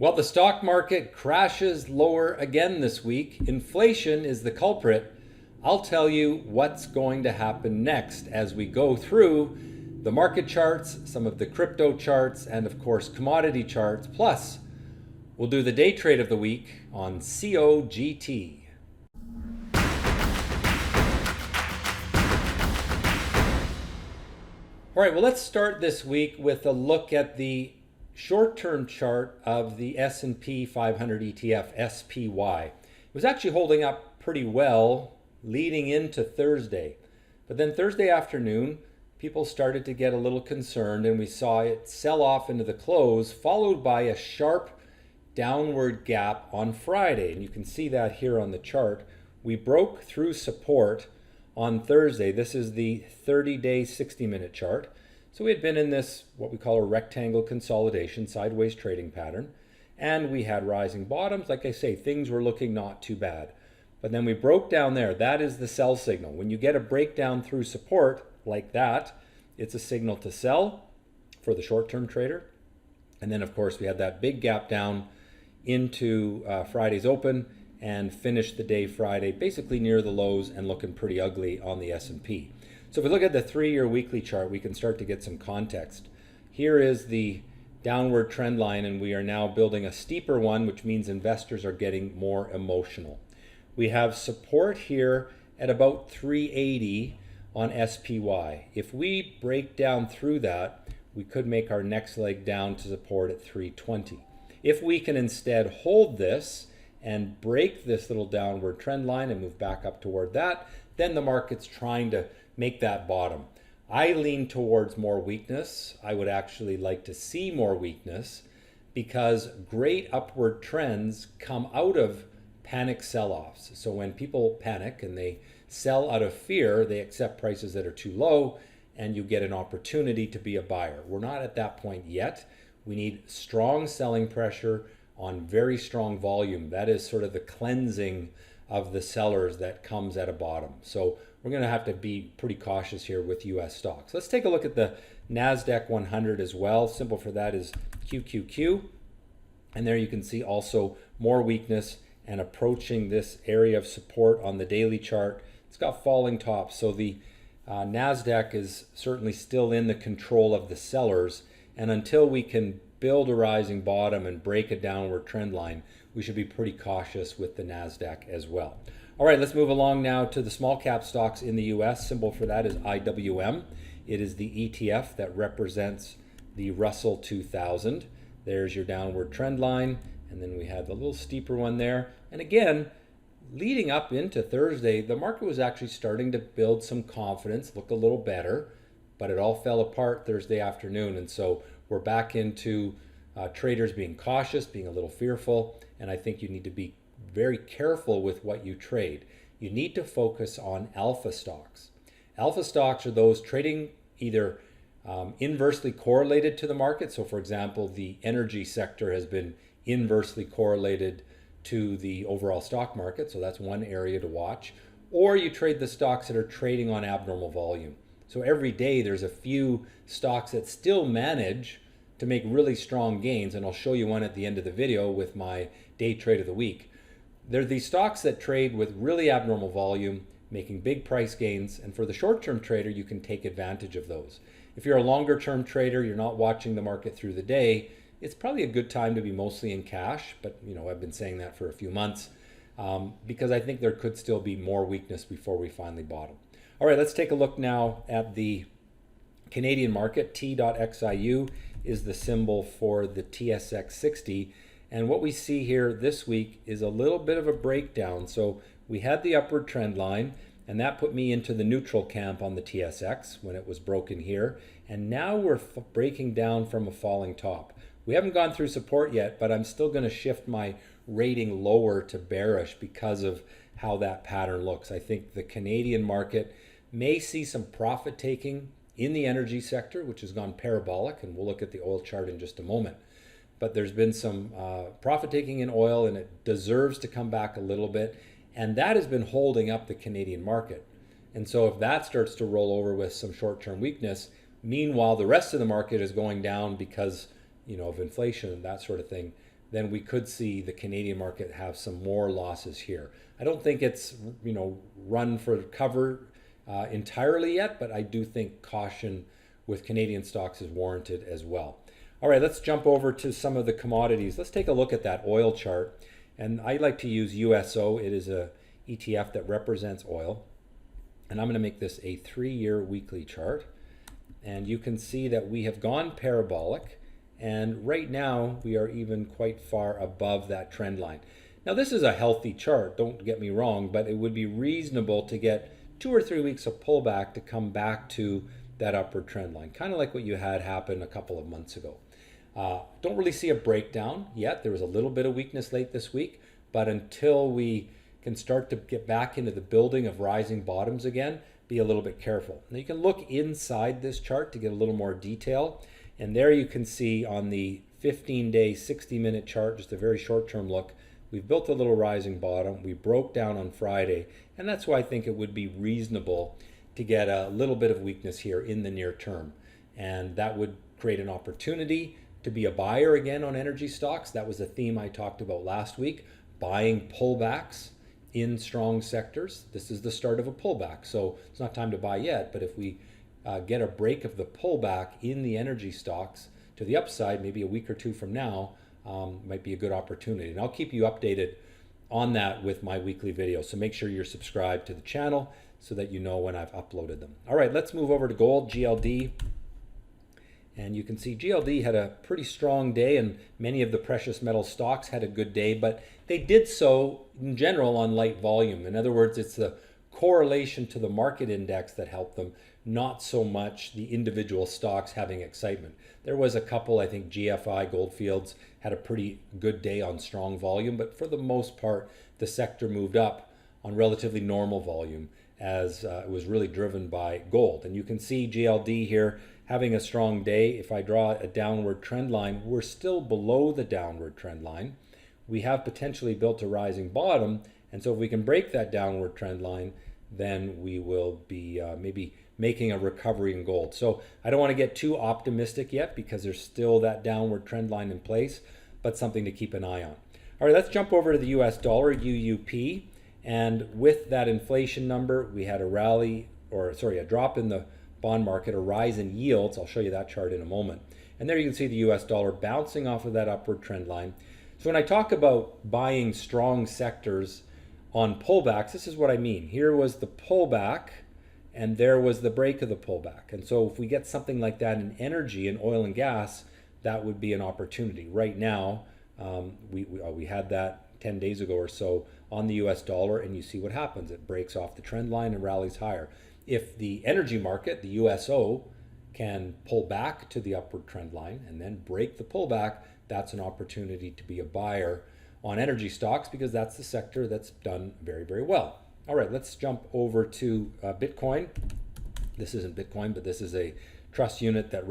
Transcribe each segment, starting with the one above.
Well, the stock market crashes lower again this week. Inflation is the culprit. I'll tell you what's going to happen next as we go through the market charts, some of the crypto charts, and of course commodity charts. Plus, we'll do the day trade of the week on COGT. All right, well, let's start this week with a look at the short-term chart of the S&P 500 ETF, SPY. It was actually holding up pretty well leading into Thursday. But then Thursday afternoon, people started to get a little concerned and we saw it sell off into the close, followed by a sharp downward gap on Friday. And you can see that here on the chart. We broke through support on Thursday. This is the 30-day, 60-minute chart. So we had been in this, what we call a rectangle consolidation, sideways trading pattern, and we had rising bottoms. Like I say, things were looking not too bad. But then we broke down there. That is the sell signal. When you get a breakdown through support like that, it's a signal to sell for the short-term trader. And then, of course, we had that big gap down into Friday's open and finished the day Friday basically near the lows and looking pretty ugly on the S&P. So if we look at the 3-year weekly chart, we can start to get some context. Here is the downward trend line, and we are now building a steeper one, which means investors are getting more emotional. We have support here at about 380 on SPY. If we break down through that, we could make our next leg down to support at 320. If we can instead hold this and break this little downward trend line and move back up toward that, then the market's trying to make that bottom. I lean towards more weakness. I would actually like to see more weakness because great upward trends come out of panic sell-offs. So when people panic and they sell out of fear, they accept prices that are too low and you get an opportunity to be a buyer. We're not at that point yet. We need strong selling pressure on very strong volume. That is sort of the cleansing of the sellers that comes at a bottom. So we're going to have to be pretty cautious here with US stocks. Let's take a look at the NASDAQ 100 as well. Symbol for that is QQQ. And there you can see also more weakness and approaching this area of support on the daily chart. It's got falling tops. So the NASDAQ is certainly still in the control of the sellers. And until we can build a rising bottom and break a downward trend line, we should be pretty cautious with the NASDAQ as well. All right, let's move along now to the small cap stocks in the US. Symbol for that is IWM. It is the ETF that represents the Russell 2000. There's your downward trend line. And then we had the little steeper one there. And again, leading up into Thursday, the market was actually starting to build some confidence, look a little better, but it all fell apart Thursday afternoon. And so we're back into traders being cautious, being a little fearful. And I think you need to be very careful with what you trade. You need to focus on alpha stocks. Alpha stocks are those trading either inversely correlated to the market. So for example, the energy sector has been inversely correlated to the overall stock market. So that's one area to watch. Or you trade the stocks that are trading on abnormal volume. So every day there's a few stocks that still manage to make really strong gains. And I'll show you one at the end of the video with my day trade of the week. They're the stocks that trade with really abnormal volume, making big price gains. And for the short-term trader, you can take advantage of those. If you're a longer-term trader, you're not watching the market through the day, it's probably a good time to be mostly in cash. But I've been saying that for a few months because I think there could still be more weakness before we finally bottom. All right, let's take a look now at the Canadian market. T.XIU is the symbol for the TSX 60. And what we see here this week is a little bit of a breakdown. So we had the upward trend line, and that put me into the neutral camp on the TSX when it was broken here. And now we're breaking down from a falling top. We haven't gone through support yet, but I'm still going to shift my rating lower to bearish because of how that pattern looks. I think the Canadian market may see some profit taking in the energy sector, which has gone parabolic, and we'll look at the oil chart in just a moment. But there's been some profit taking in oil, and it deserves to come back a little bit. And that has been holding up the Canadian market. And so if that starts to roll over with some short-term weakness, meanwhile, the rest of the market is going down because of inflation and that sort of thing, then we could see the Canadian market have some more losses here. I don't think it's run for cover entirely yet, but I do think caution with Canadian stocks is warranted as well. All right, let's jump over to some of the commodities. Let's take a look at that oil chart. And I like to use USO. It is a ETF that represents oil. And I'm going to make this a 3-year weekly chart. And you can see that we have gone parabolic. And right now, we are even quite far above that trend line. Now, this is a healthy chart, don't get me wrong, but it would be reasonable to get 2 or 3 weeks of pullback to come back to that upward trend line, kind of like what you had happen a couple of months ago. Don't really see a breakdown yet. There was a little bit of weakness late this week, but until we can start to get back into the building of rising bottoms again, be a little bit careful. Now you can look inside this chart to get a little more detail, and there you can see on the 15-day, 60-minute chart, just a very short-term look, we've built a little rising bottom. We broke down on Friday, and that's why I think it would be reasonable to get a little bit of weakness here in the near term, and that would create an opportunity to be a buyer again on energy stocks. That was a theme I talked about last week, buying pullbacks in strong sectors. This is the start of a pullback, so it's not time to buy yet, but if we get a break of the pullback in the energy stocks to the upside, maybe a week or two from now, might be a good opportunity. And I'll keep you updated on that with my weekly videos, so make sure you're subscribed to the channel so that you know when I've uploaded them. All right, let's move over to gold, GLD. And you can see GLD had a pretty strong day, and many of the precious metal stocks had a good day, but they did so in general on light volume. In other words, it's the correlation to the market index that helped them, not so much the individual stocks having excitement. There was a couple, I think GFI, Goldfields, had a pretty good day on strong volume, but for the most part, the sector moved up on relatively normal volume as it was really driven by gold. And you can see GLD here having a strong day. If I draw a downward trend line, we're still below the downward trend line. We have potentially built a rising bottom, and so if we can break that downward trend line, then we will be maybe making a recovery in gold. So I don't want to get too optimistic yet because there's still that downward trend line in place, but something to keep an eye on. All right, let's jump over to the US dollar, UUP. And with that inflation number, we had a drop in the bond market, a rise in yields. I'll show you that chart in a moment. And there you can see the US dollar bouncing off of that upward trend line. So when I talk about buying strong sectors on pullbacks, this is what I mean. Here was the pullback, and there was the break of the pullback. And so if we get something like that in energy and oil and gas, that would be an opportunity. Right now, we had that 10 days ago or so on the US dollar, and you see what happens. It breaks off the trend line and rallies higher. If the energy market, the USO, can pull back to the upward trend line and then break the pullback, that's an opportunity to be a buyer on energy stocks because that's the sector that's done very, very well. All right, let's jump over to Bitcoin. This isn't Bitcoin, but this is a trust unit that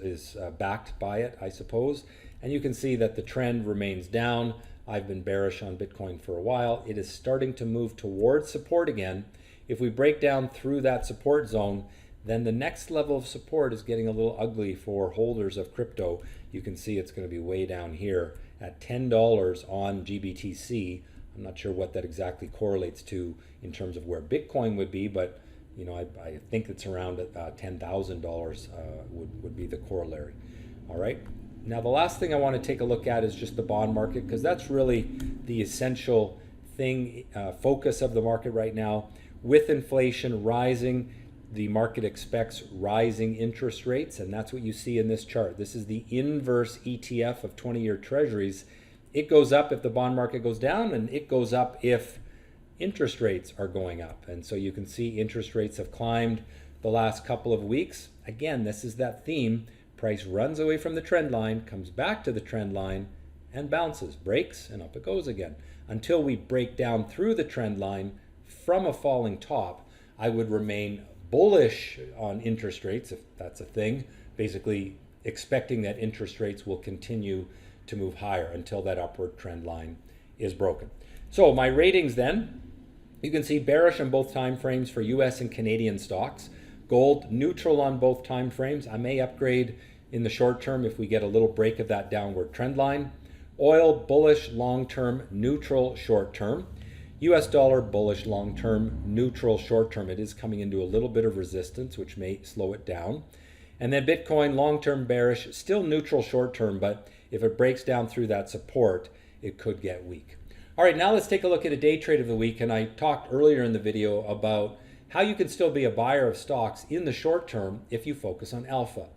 is backed by it, I suppose. And you can see that the trend remains down. I've been bearish on Bitcoin for a while. It is starting to move towards support again. If we break down through that support zone, then the next level of support is getting a little ugly for holders of crypto. You can see it's going to be way down here at $10 on GBTC. I'm not sure what that exactly correlates to in terms of where Bitcoin would be, but I think it's around $10,000 would be the corollary. All right. Now the last thing I want to take a look at is just the bond market, because that's really the essential thing, focus of the market right now. With inflation rising, the market expects rising interest rates, and that's what you see in this chart. This is the inverse ETF of 20-year treasuries. It goes up if the bond market goes down, and it goes up if interest rates are going up. And so you can see interest rates have climbed the last couple of weeks. Again, this is that theme. Price runs away from the trend line, comes back to the trend line, and bounces, breaks, and up it goes again. Until we break down through the trend line from a falling top, I would remain bullish on interest rates, if that's a thing, basically expecting that interest rates will continue to move higher until that upward trend line is broken. So my ratings then, you can see bearish on both time frames for US and Canadian stocks. Gold neutral on both time frames. I may upgrade in the short term if we get a little break of that downward trend line. Oil bullish long-term, neutral short-term. US dollar bullish long-term, neutral short-term. It is coming into a little bit of resistance, which may slow it down. And then Bitcoin long-term bearish, still neutral short-term, but if it breaks down through that support, it could get weak. All right, now let's take a look at a day trade of the week. And I talked earlier in the video about how you can still be a buyer of stocks in the short term if you focus on alpha.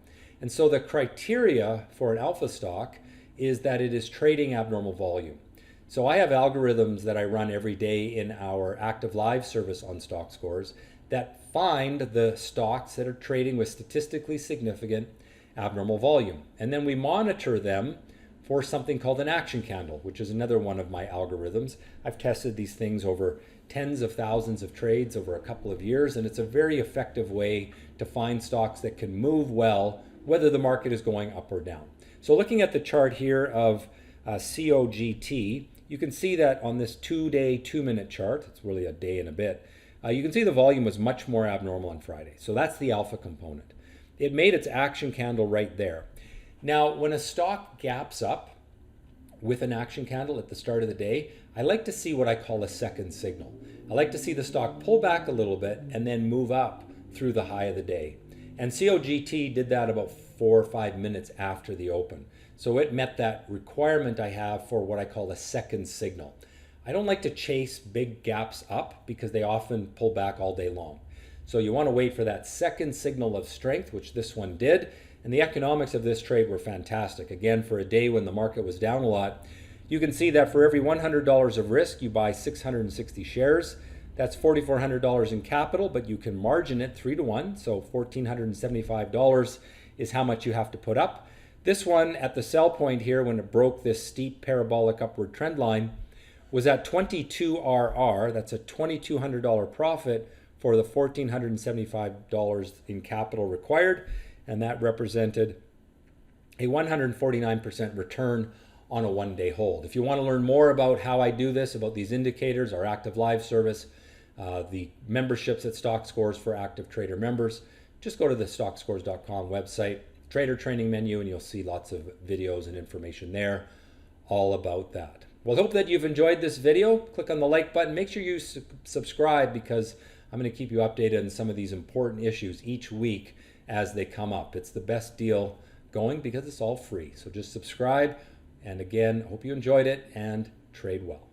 And so the criteria for an alpha stock is that it is trading abnormal volume. So I have algorithms that I run every day in our active live service on Stockscores that find the stocks that are trading with statistically significant abnormal volume. And then we monitor them for something called an action candle, which is another one of my algorithms. I've tested these things over tens of thousands of trades over a couple of years, and it's a very effective way to find stocks that can move well, whether the market is going up or down. So looking at the chart here of COGT, you can see that on this 2-day, 2-minute chart, it's really a day and a bit, you can see the volume was much more abnormal on Friday. So that's the alpha component. It made its action candle right there. Now, when a stock gaps up with an action candle at the start of the day, I like to see what I call a second signal. I like to see the stock pull back a little bit and then move up through the high of the day. And COGT did that about 4 or 5 minutes after the open. So it met that requirement I have for what I call a second signal. I don't like to chase big gaps up because they often pull back all day long. So you want to wait for that second signal of strength, which this one did. And the economics of this trade were fantastic. Again, for a day when the market was down a lot, you can see that for every $100 of risk, you buy 660 shares. That's $4,400 in capital, but you can margin it 3-to-1. So $1,475 is how much you have to put up. This one at the sell point here, when it broke this steep parabolic upward trend line, was at 22 RR. That's a $2,200 profit for the $1,475 in capital required. And that represented a 149% return on a 1-day hold. If you want to learn more about how I do this, about these indicators, our active live service, the memberships at Stockscores for active trader members, just go to the Stockscores.com website, trader training menu, and you'll see lots of videos and information there all about that. Well, I hope that you've enjoyed this video. Click on the like button. Make sure you subscribe because I'm going to keep you updated on some of these important issues each week as they come up. It's the best deal going because it's all free. So just subscribe. And again, hope you enjoyed it and trade well.